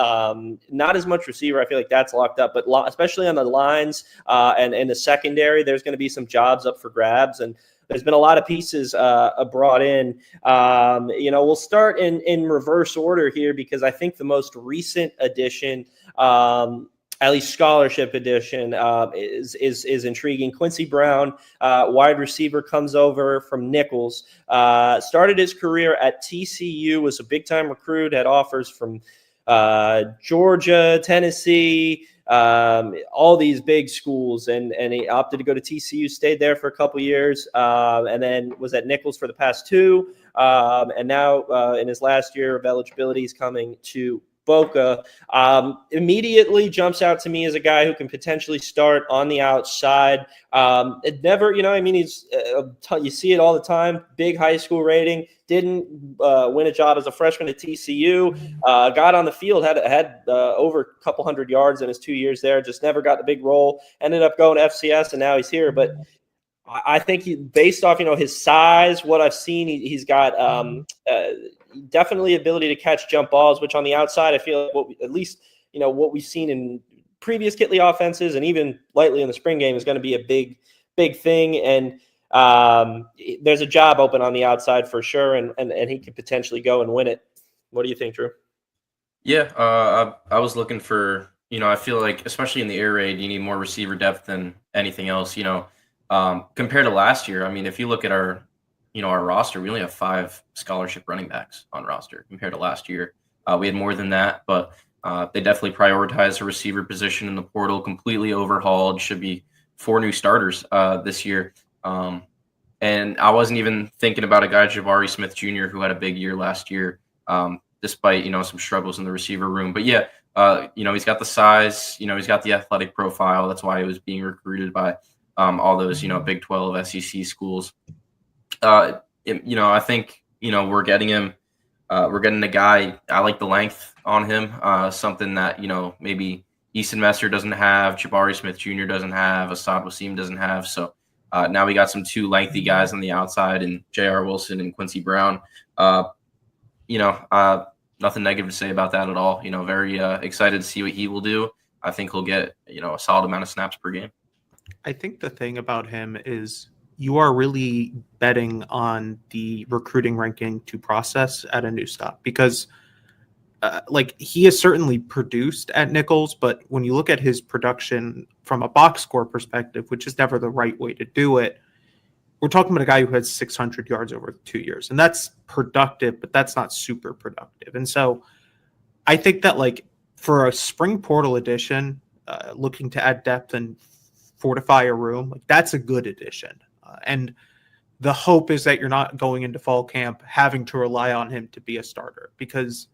not as much receiver. I feel like that's locked up, but especially on the lines and in the secondary, there's going to be some jobs up for grabs. And there's been a lot of pieces brought in. We'll start in reverse order here because I think the most recent addition, at least scholarship edition, is intriguing. Quincy Brown, wide receiver, comes over from Nichols. Started his career at TCU, was a big-time recruit, had offers from Georgia, Tennessee, all these big schools, and he opted to go to TCU, stayed there for a couple years, and then was at Nichols for the past 2, and now in his last year of eligibility, he's coming to Boca. Immediately jumps out to me as a guy who can potentially start on the outside. It never, he's you see it all the time. Big high school rating. Didn't win a job as a freshman at TCU. Got on the field, had over a couple hundred yards in his 2 years there. Just never got the big role. Ended up going to FCS, and now he's here. But I think based off his size, what I've seen, he's got definitely ability to catch jump balls, which on the outside, I feel like what we've seen in previous Kittley offenses and even lightly in the spring game is going to be a big thing. And there's a job open on the outside for sure. And he could potentially go and win it. What do you think, Drew? Yeah. I was looking for, I feel like, especially in the air raid, you need more receiver depth than anything else, compared to last year. I mean, if you look at our roster, we only have 5 scholarship running backs on roster compared to last year. We had more than that, but they definitely prioritized the receiver position in the portal, completely overhauled. Should be 4 new starters this year. And I wasn't even thinking about a guy, Jabari Smith Jr., who had a big year last year, despite, some struggles in the receiver room. But yeah, he's got the size, he's got the athletic profile. That's why he was being recruited by all those, Big 12 SEC schools. I think, we're getting him. We're getting a guy. I like the length on him. Something that, maybe Easton Messer doesn't have, Jabari Smith Jr. doesn't have, Asad Wasim doesn't have. So now we got some 2 lengthy guys on the outside, and J.R. Wilson and Quincy Brown. Nothing negative to say about that at all. Very excited to see what he will do. I think he'll get, a solid amount of snaps per game. I think the thing about him is you are really betting on the recruiting ranking to process at a new stop, because like he has certainly produced at Nichols, but when you look at his production from a box score perspective, which is never the right way to do it, we're talking about a guy who had 600 yards over 2 years, and that's productive, but that's not super productive. And so I think that like for a spring portal addition, looking to add depth and fortify a room, like that's a good addition. And the hope is that you're not going into fall camp having to rely on him to be a starter, because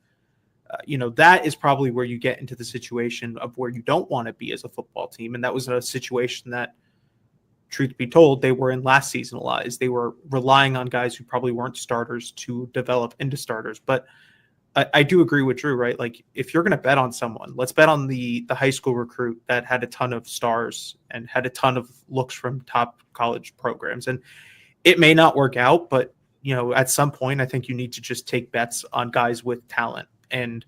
that is probably where you get into the situation of where you don't want to be as a football team. And that was a situation that, truth be told, they were in last season a lot, is they were relying on guys who probably weren't starters to develop into starters. But I do agree with Drew, right? Like if you're going to bet on someone, let's bet on the high school recruit that had a ton of stars and had a ton of looks from top college programs. And it may not work out, but at some point, I think you need to just take bets on guys with talent and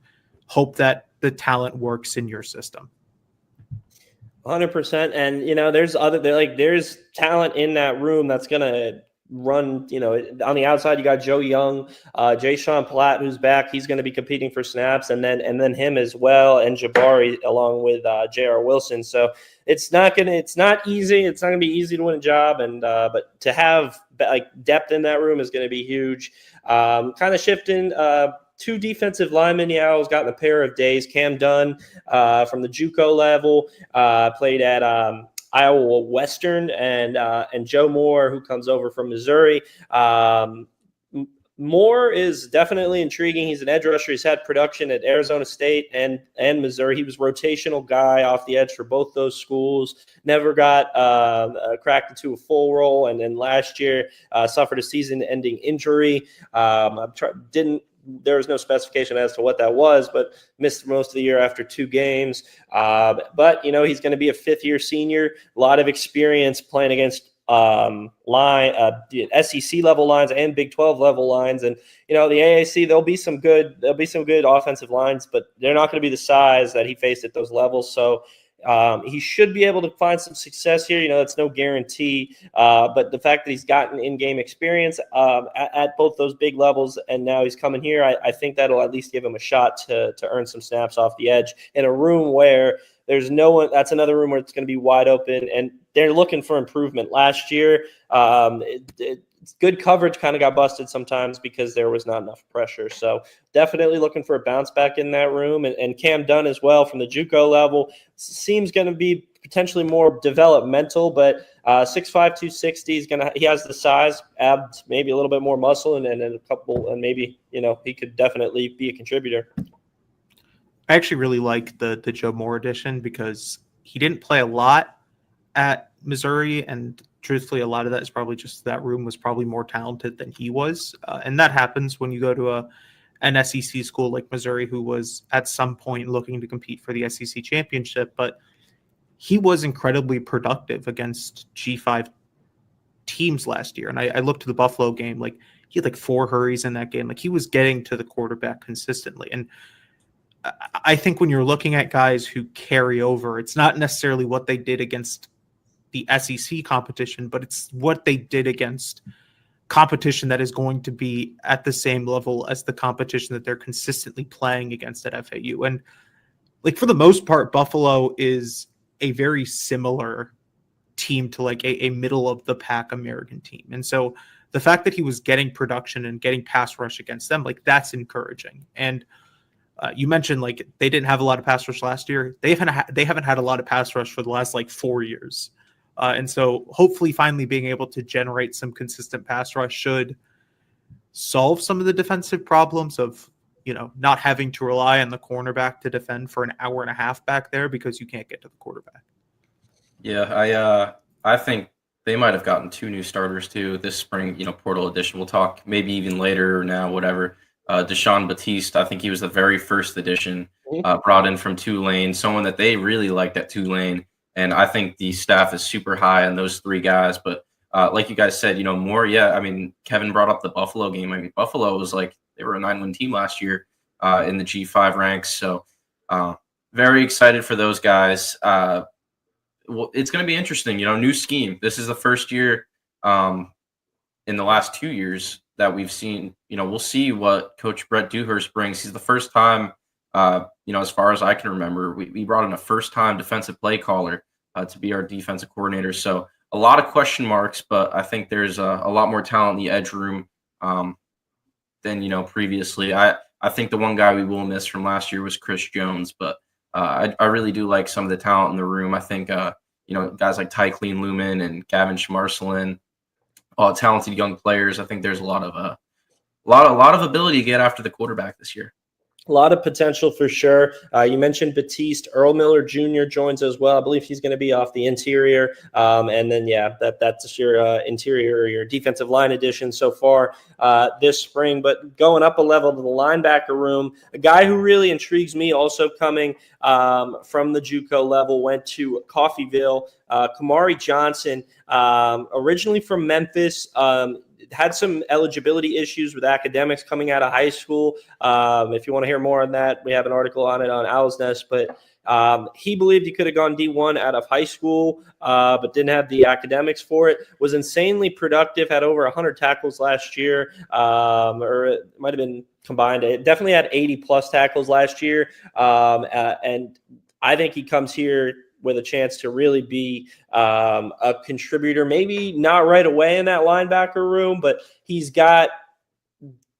hope that the talent works in your system. 100%. And, there's talent in that room that's going to run, on the outside, you got Joe Young, Jay Sean Platt, who's back. He's going to be competing for snaps, and then him as well, and Jabari along with J.R. Wilson. So it's not easy. It's not going to be easy to win a job. And, but to have depth in that room is going to be huge. Kind of shifting, two defensive linemen. Owls gotten a pair of days. Cam Dunn from the JUCO level played at Iowa Western, and Joe Moore, who comes over from Missouri. Moore is definitely intriguing. He's an edge rusher. He's had production at Arizona State and Missouri. He was a rotational guy off the edge for both those schools. Never got cracked into a full role, and then last year suffered a season-ending injury. There was no specification as to what that was, but missed most of the year after 2 games. But he's going to be a fifth-year senior, a lot of experience playing against SEC level lines and Big 12 level lines. And the AAC, there'll be some good offensive lines, but they're not going to be the size that he faced at those levels. So he should be able to find some success here. It's no guarantee, but the fact that he's gotten in-game experience at both those big levels, and now he's coming here, I think that'll at least give him a shot to earn some snaps off the edge in a room where there's no one. That's another room where it's going to be wide open, and they're looking for improvement. Last year, good coverage kind of got busted sometimes because there was not enough pressure. So definitely looking for a bounce back in that room. And Cam Dunn as well from the JUCO level seems going to be potentially more developmental, but 6'5", 260 he has the size, abs, maybe a little bit more muscle, and a couple, and maybe he could definitely be a contributor. I actually really like the Joe Moore edition because he didn't play a lot at Missouri, and truthfully, a lot of that is probably just that room was probably more talented than he was. And that happens when you go to an SEC school like Missouri, who was at some point looking to compete for the SEC championship. But he was incredibly productive against G5 teams last year. And I looked at the Buffalo game, like he had 4 hurries in that game. Like he was getting to the quarterback consistently. And I think when you're looking at guys who carry over, it's not necessarily what they did against the SEC competition, but it's what they did against competition that is going to be at the same level as the competition that they're consistently playing against at FAU. And for the most part, Buffalo is a very similar team to a middle of the pack American team. And so the fact that he was getting production and getting pass rush against them, that's encouraging. And you mentioned they didn't have a lot of pass rush last year. They haven't had a lot of pass rush for the last 4 years. And so hopefully finally being able to generate some consistent pass rush should solve some of the defensive problems of, not having to rely on the cornerback to defend for an hour and a half back there because you can't get to the quarterback. Yeah, I think they might have gotten 2 new starters too this spring, portal edition. We'll talk maybe even later or now, whatever. Deshaun Batiste, I think he was the very first edition, brought in from Tulane, someone that they really liked at Tulane. And I think the staff is super high on those 3 guys. But like you guys said, more, Kevin brought up the Buffalo game. Buffalo was they were a 9-win team last year in the G5 ranks. So very excited for those guys. It's going to be interesting, new scheme. This is the first year in the last 2 years that we've seen, we'll see what Coach Brett Dewhurst brings. He's the first time As far as I can remember, we brought in a first-time defensive play caller to be our defensive coordinator. So a lot of question marks, but I think there's a lot more talent in the edge room than previously. I think the one guy we will miss from last year was Chris Jones, but I really do like some of the talent in the room. I think guys like Tycleen Lumen and Gavin Schmarcelin, all talented young players. I think there's a lot of ability to get after the quarterback this year. A lot of potential for sure. You mentioned Batiste. Earl Miller Jr. joins as well. I believe he's going to be off the interior. And then, that's your interior or your defensive line addition so far this spring. But going up a level to the linebacker room, a guy who really intrigues me also coming from the JUCO level, went to Coffeyville. Kamari Johnson, originally from Memphis, had some eligibility issues with academics coming out of high school. If you want to hear more on that, we have an article on it on Owl's Nest. But he believed he could have gone D1 out of high school, but didn't have the academics for it. Was insanely productive, had over 100 tackles last year, or it might have been combined. It definitely had 80-plus tackles last year. And I think he comes here with a chance to really be a contributor, maybe not right away in that linebacker room, but he's got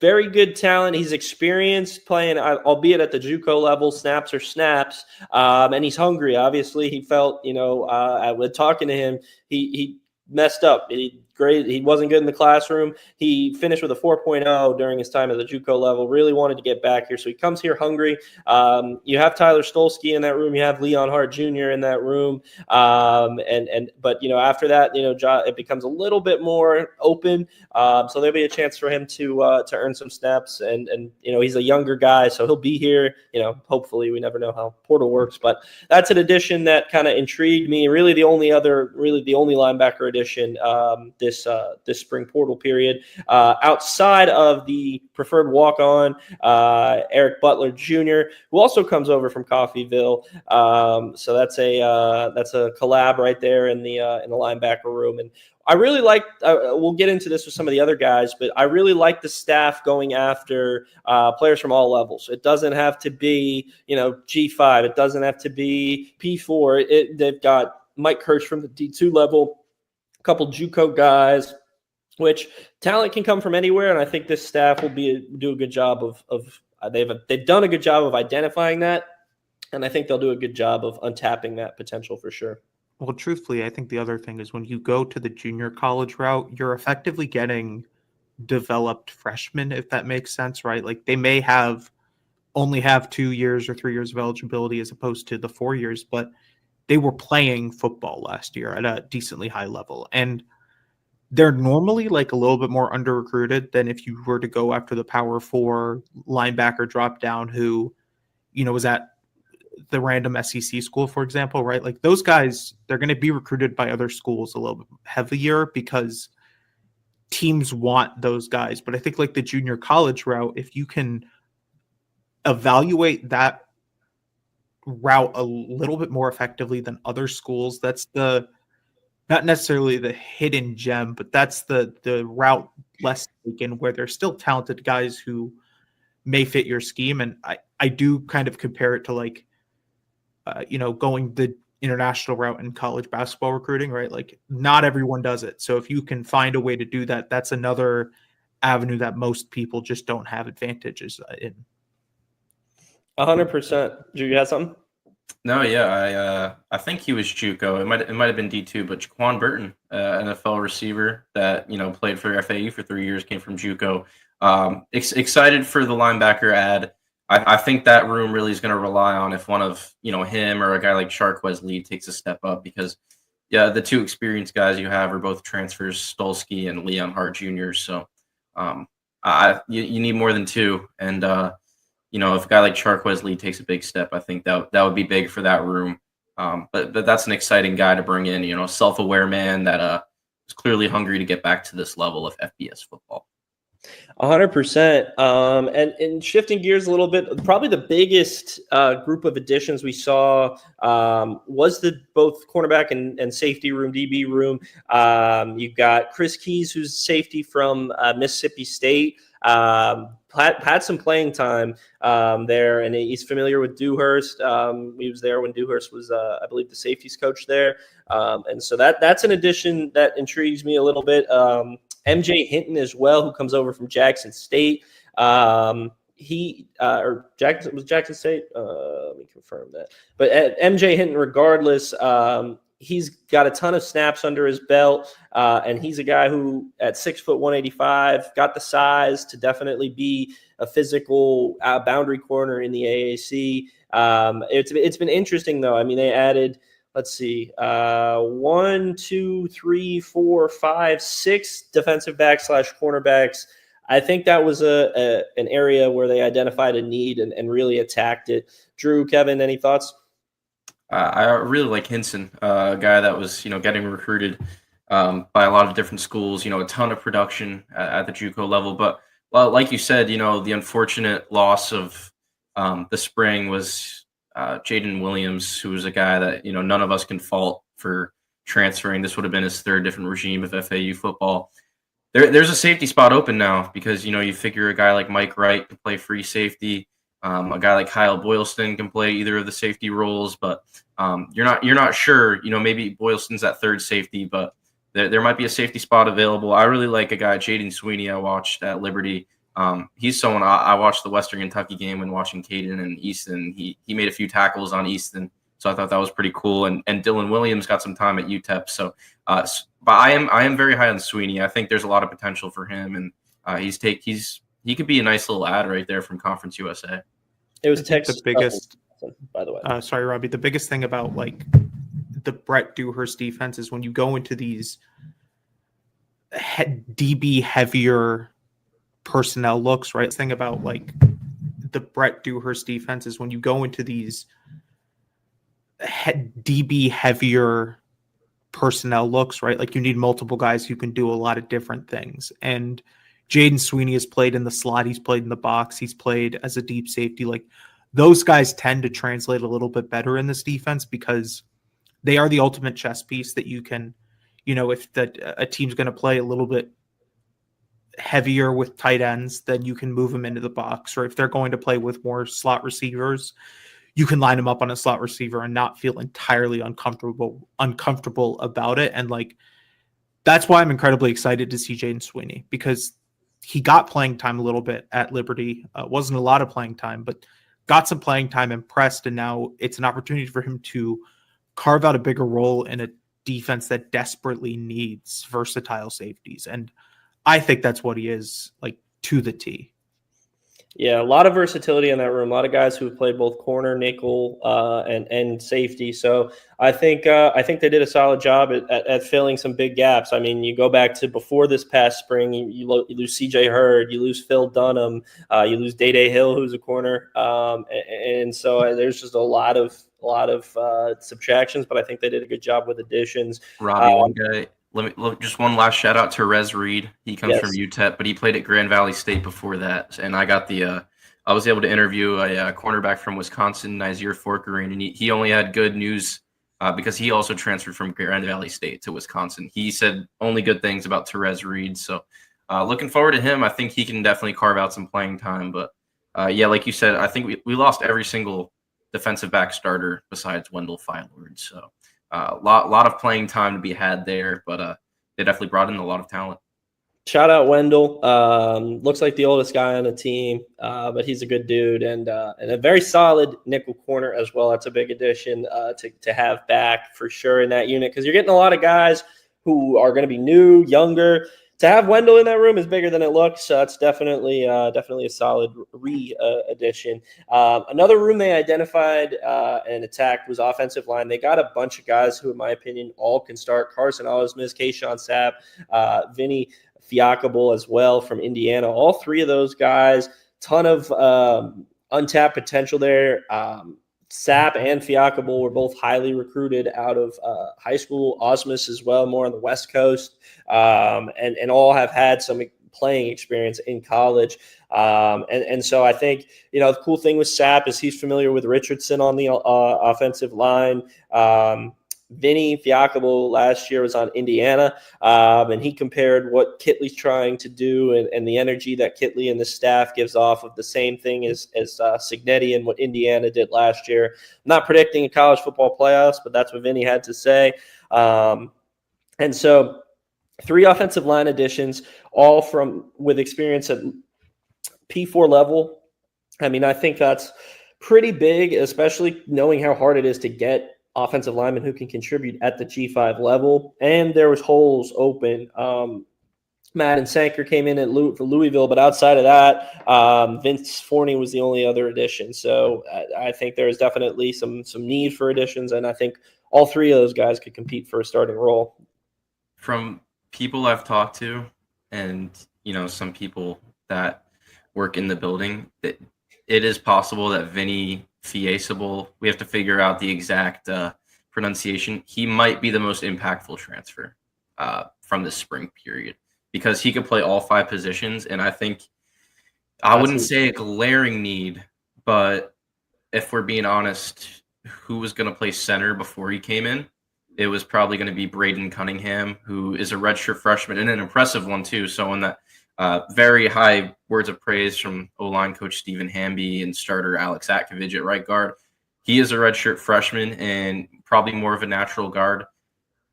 very good talent. He's experienced playing, albeit at the JUCO level, snaps are snaps, and he's hungry. Obviously, he felt, with talking to him, he messed up. He wasn't good in the classroom. He finished with a 4.0 during his time at the JUCO level. Really wanted to get back here, so he comes here hungry. You have Tyler Stolsky in that room. You have Leon Hart Jr. in that room. But after that, it becomes a little bit more open. So there'll be a chance for him to earn some snaps. And he's a younger guy, so he'll be here. Hopefully, we never know how portal works, but that's an addition that kind of intrigued me. Really, the only linebacker addition this spring portal period, outside of the preferred walk-on Eric Butler Jr., who also comes over from Coffeyville. So that's a collab right there in the linebacker room. And I really like. We'll get into this with some of the other guys, but I really like the staff going after players from all levels. It doesn't have to be G5. It doesn't have to be P4. They've got Mike Kirsch from the D2 level, a couple JUCO guys, which talent can come from anywhere, and I think this staff will do a good job of they've done a good job of identifying that, and I think they'll do a good job of untapping that potential for sure. Well, truthfully, I think the other thing is when you go to the junior college route, you're effectively getting developed freshmen, if that makes sense, right? Like they may only have 2 years or 3 years of eligibility as opposed to the 4 years, but they were playing football last year at a decently high level. And they're normally like a little bit more under recruited than if you were to go after the Power 4 linebacker drop down who, was at the random SEC school, for example, right? Like those guys, they're going to be recruited by other schools a little bit heavier because teams want those guys. But I think like the junior college route, if you can evaluate that route a little bit more effectively than other schools, that's not necessarily the hidden gem, but that's the route less taken where there's still talented guys who may fit your scheme. And I do kind of compare it to like going the international route in college basketball recruiting, right? Like not everyone does it. So if you can find a way to do that, that's another avenue that most people just don't have advantages in. 100%. Do you have something? No, yeah, I think he was JUCO. It might have been D2, but Jaquan Burton, NFL receiver that played for FAU for 3 years, came from JUCO. Excited for the linebacker ad. I think that room really is going to rely on if one of him or a guy like Sharquez Lee takes a step up, because the two experienced guys you have are both transfers, Stolsky and Leon Hart Jr. So you need more than two, and if a guy like Sharquez Lee takes a big step, I think that would be big for that room. But that's an exciting guy to bring in, a self-aware man that is clearly hungry to get back to this level of FBS football. 100%. And shifting gears a little bit, probably the biggest group of additions we saw was both cornerback and safety room, DB room. You've got Chris Keys, who's safety from Mississippi State. had some playing time there, and he's familiar with Dewhurst. He was there when Dewhurst was, I believe, the safeties coach there. And so that's an addition that intrigues me a little bit. MJ Hinton as well, who comes over from Jackson State. Jackson State. Let me confirm that. But at MJ Hinton, regardless, he's got a ton of snaps under his belt, and he's a guy who, at 6'1", 185, got the size to definitely be a physical boundary corner in the AAC. It's been interesting though. I mean, they added, let's see, 1, 2, 3, 4, 5, 6 defensive backs / cornerbacks. I think that was an area where they identified a need and really attacked it. Drew, Kevin, any thoughts? I really like Hinson, a guy that was, getting recruited by a lot of different schools, a ton of production at the JUCO level. But like you said, the unfortunate loss of the spring was Jaden Williams, who was a guy that, none of us can fault for transferring. This would have been his third different regime of FAU football. There's a safety spot open now because, you figure a guy like Mike Wright can play free safety. A guy like Kyle Boylston can play either of the safety roles, but you're not sure. Maybe Boylston's at third safety, but there might be a safety spot available. I really like a guy, Jaden Sweeney, I watched at Liberty. He's someone I watched the Western Kentucky game when watching Caden and Easton. He made a few tackles on Easton, so I thought that was pretty cool. And Dylan Williams got some time at UTEP. So, but I am very high on Sweeney. I think there's a lot of potential for him, and he could be a nice little ad right there from Conference USA. It was Texas. The biggest, by the way. Sorry, Robbie. The biggest thing about like the Brett Dewhurst defense is when you go into these DB heavier personnel looks, right? The thing about like the Brett Dewhurst defense is when you go into these DB heavier personnel looks, right? Like you need multiple guys who can do a lot of different things. And Jaden Sweeney has played in the slot. He's played in the box. He's played as a deep safety. Like those guys tend to translate a little bit better in this defense because they are the ultimate chess piece that you can, if a team's going to play a little bit heavier with tight ends, then you can move them into the box. Or if they're going to play with more slot receivers, you can line them up on a slot receiver and not feel entirely uncomfortable about it. And like, that's why I'm incredibly excited to see Jaden Sweeney because he got playing time a little bit at Liberty. Wasn't a lot of playing time, but got some playing time, impressed, and now it's an opportunity for him to carve out a bigger role in a defense that desperately needs versatile safeties. And I think that's what he is, like, to the T. Yeah, a lot of versatility in that room. A lot of guys who have played both corner, nickel, and safety. So I think they did a solid job at filling some big gaps. I mean, you go back to before this past spring, you lose C.J. Hurd, you lose Phil Dunham, you lose Day Hill, who's a corner, and so there's just a lot of subtractions. But I think they did a good job with additions. Robbie, one guy. Let me just one last shout out to Rez Reed. He comes from UTEP, but he played at Grand Valley State before that. And I got I was able to interview a cornerback from Wisconsin, Nazir Forkerin, and he only had good news because he also transferred from Grand Valley State to Wisconsin. He said only good things about Terez Reed. So looking forward to him. I think he can definitely carve out some playing time. But yeah, like you said, I think we lost every single defensive back starter besides Wendell Filord. So. A lot of playing time to be had there, but they definitely brought in a lot of talent. Shout out Wendell. Looks like the oldest guy on the team, but he's a good dude and a very solid nickel corner as well. That's a big addition to have back for sure in that unit because you're getting a lot of guys who are going to be new, younger. To have Wendell in that room is bigger than it looks. So that's definitely a solid addition. Another room they identified and attacked was offensive line. They got a bunch of guys who, in my opinion, all can start. Carson Osmus, Kayshawn Sapp, Vinny Fiacable as well from Indiana. All three of those guys, ton of untapped potential there. Sapp and Fiacable were both highly recruited out of high school. Osmus as well, more on the West Coast, and all have had some playing experience in college. And so I think, the cool thing with Sapp is he's familiar with Richardson on the offensive line. Vinny Fiacable last year was on Indiana, and he compared what Kittley's trying to do and the energy that Kittley and the staff gives off of the same thing as Signetti and what Indiana did last year. I'm not predicting a college football playoffs, but that's what Vinny had to say. And so 3 offensive line additions, all with experience at P4 level. I mean, I think that's pretty big, especially knowing how hard it is to get offensive linemen who can contribute at the G5 level. And there was holes open. Madden Sanker came in for Louisville, but outside of that, Vince Forney was the only other addition. So I think there is definitely some need for additions, and I think all 3 of those guys could compete for a starting role. From people I've talked to, and some people that work in the building, that it is possible that Vinny Fiacable, we have to figure out the exact pronunciation. He might be the most impactful transfer from this spring period, because he could play all 5 positions. And I think I wouldn't say a glaring need, but if we're being honest, who was going to play center before he came in? It was probably going to be Braden Cunningham, who is a redshirt freshman and an impressive one too. So in that very high words of praise from O-line coach Stephen Hamby and starter Alex Atkovich at right guard. He is a redshirt freshman and probably more of a natural guard.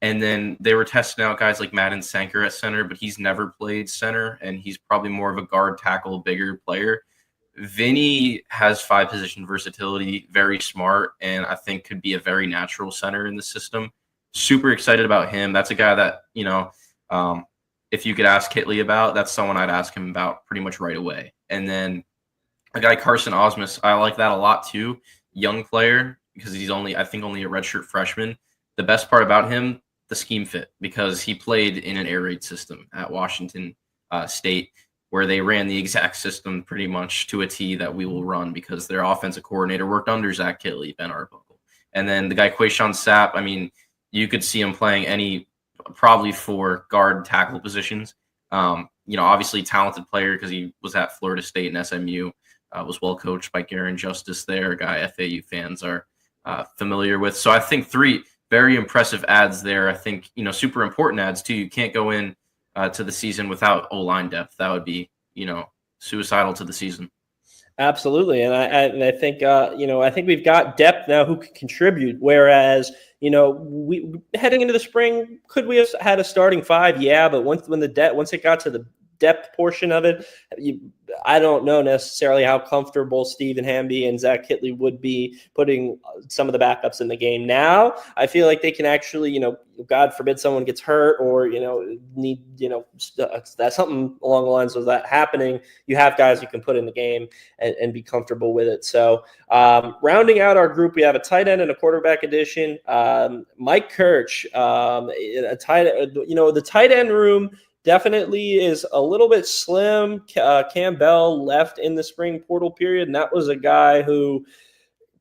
And then they were testing out guys like Madden Sanker at center, but he's never played center, and he's probably more of a guard tackle, bigger player. Vinny has 5-position versatility, very smart, and I think could be a very natural center in the system. Super excited about him. That's a guy that, if you could ask Kittley about, that's someone I'd ask him about pretty much right away. And then a guy, Carson Osmus, I like that a lot too. Young player, because he's only a redshirt freshman. The best part about him, the scheme fit, because he played in an air raid system at Washington State, where they ran the exact system pretty much to a T that we will run, because their offensive coordinator worked under Zach Kittley, Ben Arbuckle. And then the guy, Quayshawn Sapp, I mean, you could see him playing probably 4 guard tackle positions. Obviously talented player, because he was at Florida State and SMU, was well coached by Garen Justice there, a guy FAU fans are familiar with. So I think 3 very impressive ads there. I think, super important ads too. You can't go in to the season without O-line depth. That would be, suicidal to the season. Absolutely. And I think, I think we've got depth now who can contribute. Whereas, we heading into the spring, could we have had a starting 5? Yeah. But once it got to the depth portion of it, I don't know necessarily how comfortable Stephen Hamby and Zach Kittley would be putting some of the backups in the game. Now I feel like they can actually, God forbid someone gets hurt or, need, that's something along the lines of that happening. You have guys you can put in the game and be comfortable with it. So rounding out our group, we have a tight end and a quarterback addition. Mike Kirch, the tight end room definitely is a little bit slim. Cam Bell left in the spring portal period, and that was a guy who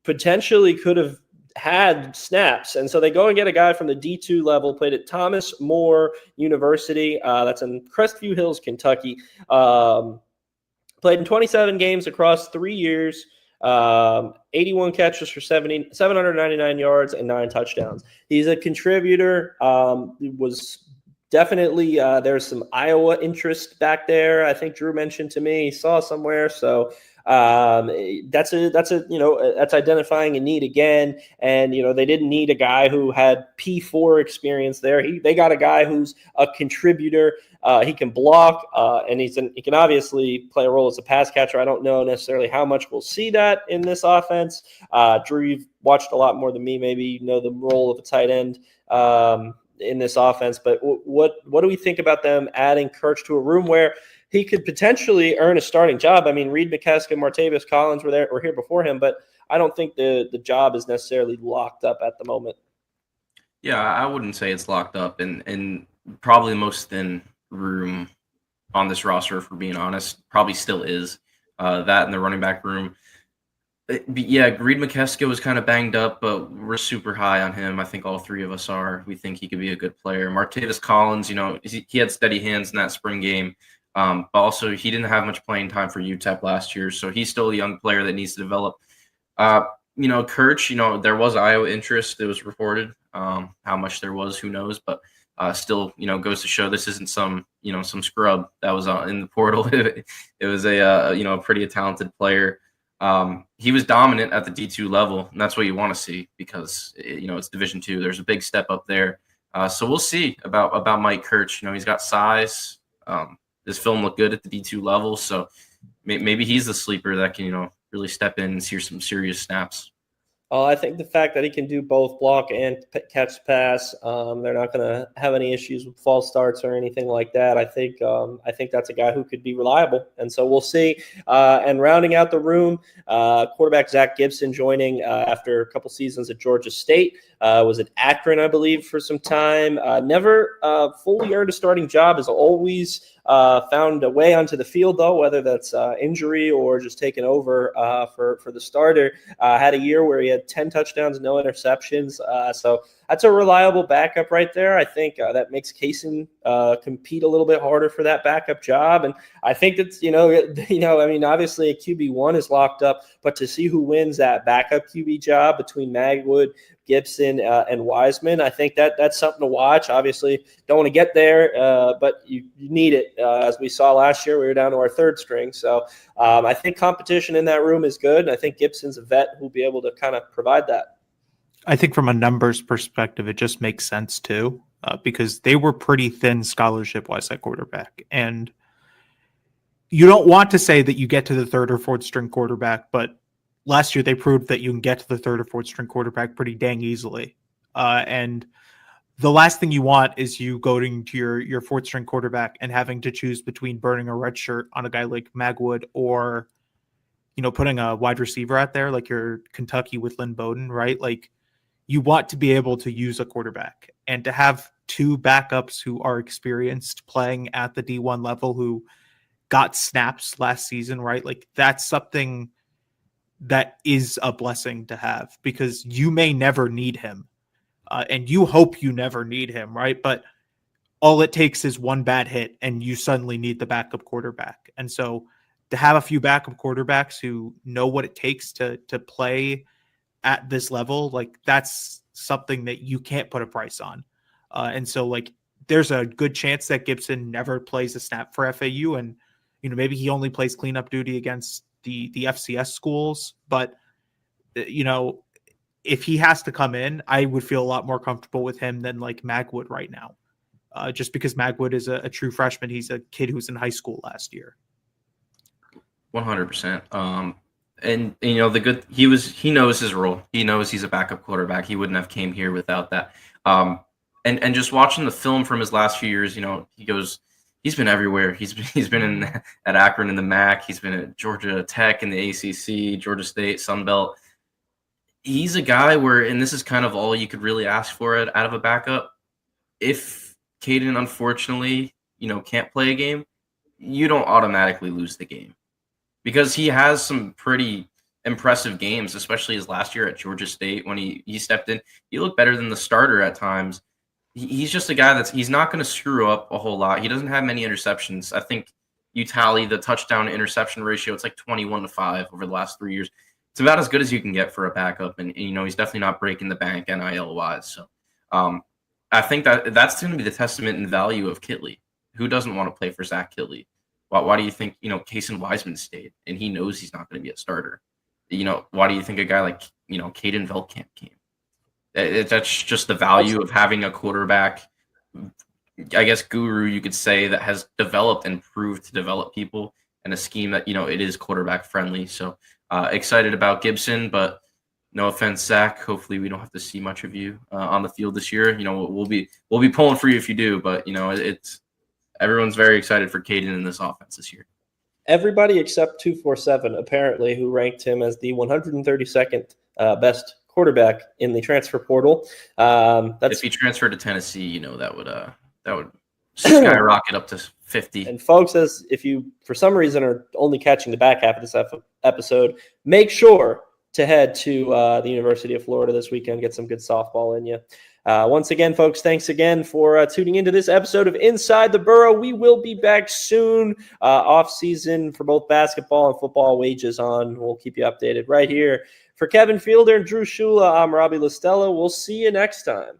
potentially could have had snaps. And so they go and get a guy from the D2 level, played at Thomas More University. That's in Crestview Hills, Kentucky. Played in 27 games across 3 years. 81 catches for 799 yards and 9 touchdowns. He's a contributor. Was definitely there's some Iowa interest back there. I think Drew mentioned to me, he saw somewhere. So that's identifying a need again. And, they didn't need a guy who had P4 experience there. They got a guy who's a contributor. He can block and he can obviously play a role as a pass catcher. I don't know necessarily how much we'll see that in this offense. Drew, you've watched a lot more than me. Maybe you know the role of a tight end in this offense, but what do we think about them adding Kirch to a room where he could potentially earn a starting job? I mean, Reed McKesk and Martavis Collins were here before him, but I don't think the job is necessarily locked up at the moment. Yeah, I wouldn't say it's locked up, and probably the most thin room on this roster, if we're being honest, probably still is that in the running back room. Yeah, Reed McKeska was kind of banged up, but we're super high on him. I think all 3 of us are. We think he could be a good player. Martavis Collins, he had steady hands in that spring game, but also he didn't have much playing time for UTEP last year, so he's still a young player that needs to develop. Kirch, there was Iowa interest. It was reported. How much there was, who knows? But still, goes to show this isn't some scrub that was in the portal. It was a pretty talented player. He was dominant at the D2 level, and that's what you want to see because it's Division II. There's a big step up there. So we'll see about Mike Kirch. He's got size. His film looked good at the D2 level, so maybe he's the sleeper that can really step in and see some serious snaps. I think the fact that he can do both block and catch pass, they're not going to have any issues with false starts or anything like that. I think that's a guy who could be reliable, and so we'll see. And rounding out the room, quarterback Zach Gibson joining after a couple seasons at Georgia State. Was at Akron, I believe, for some time. Never fully earned a starting job. Has always found a way onto the field, though, whether that's injury or just taking over for the starter. Had a year where he had 10 touchdowns, no interceptions. So that's a reliable backup right there. I think that makes Kaysen compete a little bit harder for that backup job. And I think that's, obviously a QB1 is locked up, but to see who wins that backup QB job between Magwood, Gibson, and Wiseman, I think that's something to watch. Obviously, don't want to get there, but you need it. As we saw last year, we were down to our third string. So I think competition in that room is good. And I think Gibson's a vet who'll be able to kind of provide that. I think from a numbers perspective, it just makes sense too, because they were pretty thin scholarship-wise at quarterback. And you don't want to say that you get to the third or fourth string quarterback, but last year they proved that you can get to the third or fourth string quarterback pretty dang easily. And the last thing you want is you going to your fourth string quarterback and having to choose between burning a red shirt on a guy like Magwood or, putting a wide receiver out there like your Kentucky with Lynn Bowden, right? Like, you want to be able to use a quarterback, and to have two backups who are experienced playing at the D1 level who got snaps last season, right? Like, that's something that is a blessing to have because you may never need him. And you hope you never need him, right? But all it takes is one bad hit and you suddenly need the backup quarterback. And so to have a few backup quarterbacks who know what it takes to play at this level, like, that's something that you can't put a price on. And so, like, there's a good chance that Gibson never plays a snap for FAU, and maybe he only plays cleanup duty against the FCS schools. But if he has to come in, I would feel a lot more comfortable with him than like Magwood right now, just because Magwood is a true freshman. He's a kid who was in high school last year. 100%. And he knows his role. He knows he's a backup quarterback. He wouldn't have came here without that. And just watching the film from his last few years, he's been everywhere. He's been at Akron in the MAC. He's been at Georgia Tech in the ACC, Georgia State, Sun Belt. He's a guy where, and this is kind of all you could really ask for out of a backup. If Caden, unfortunately, can't play a game, you don't automatically lose the game. Because he has some pretty impressive games, especially his last year at Georgia State when he stepped in. He looked better than the starter at times. He's just a guy he's not going to screw up a whole lot. He doesn't have many interceptions. I think you tally the touchdown to interception ratio, it's like 21-5 over the last 3 years. It's about as good as you can get for a backup. And he's definitely not breaking the bank NIL-wise. So I think that's going to be the testament and value of Kittley. Who doesn't want to play for Zach Kittley? Why do you think, Kaysen Wiseman stayed and he knows he's not going to be a starter? Why do you think a guy like, Caden Veldkamp came? That's just the value of having a quarterback, I guess, guru, you could say, that has developed and proved to develop people in a scheme that, it is quarterback friendly. So excited about Gibson, but no offense, Zach. Hopefully we don't have to see much of you on the field this year. We'll be pulling for you if you do, but it's everyone's very excited for Caden in this offense this year. Everybody except 247 apparently, who ranked him as the 132nd best quarterback in the transfer portal. If he transferred to Tennessee, that would skyrocket up to 50. And folks, if you for some reason are only catching the back half of this episode, make sure to head to the University of Florida this weekend, get some good softball in you. Once again, folks, thanks again for tuning into this episode of Inside the Borough. We will be back soon, off season for both basketball and football. Wages on. We'll keep you updated right here. For Kevin Fielder and Drew Shula, I'm Robbie Listella. We'll see you next time.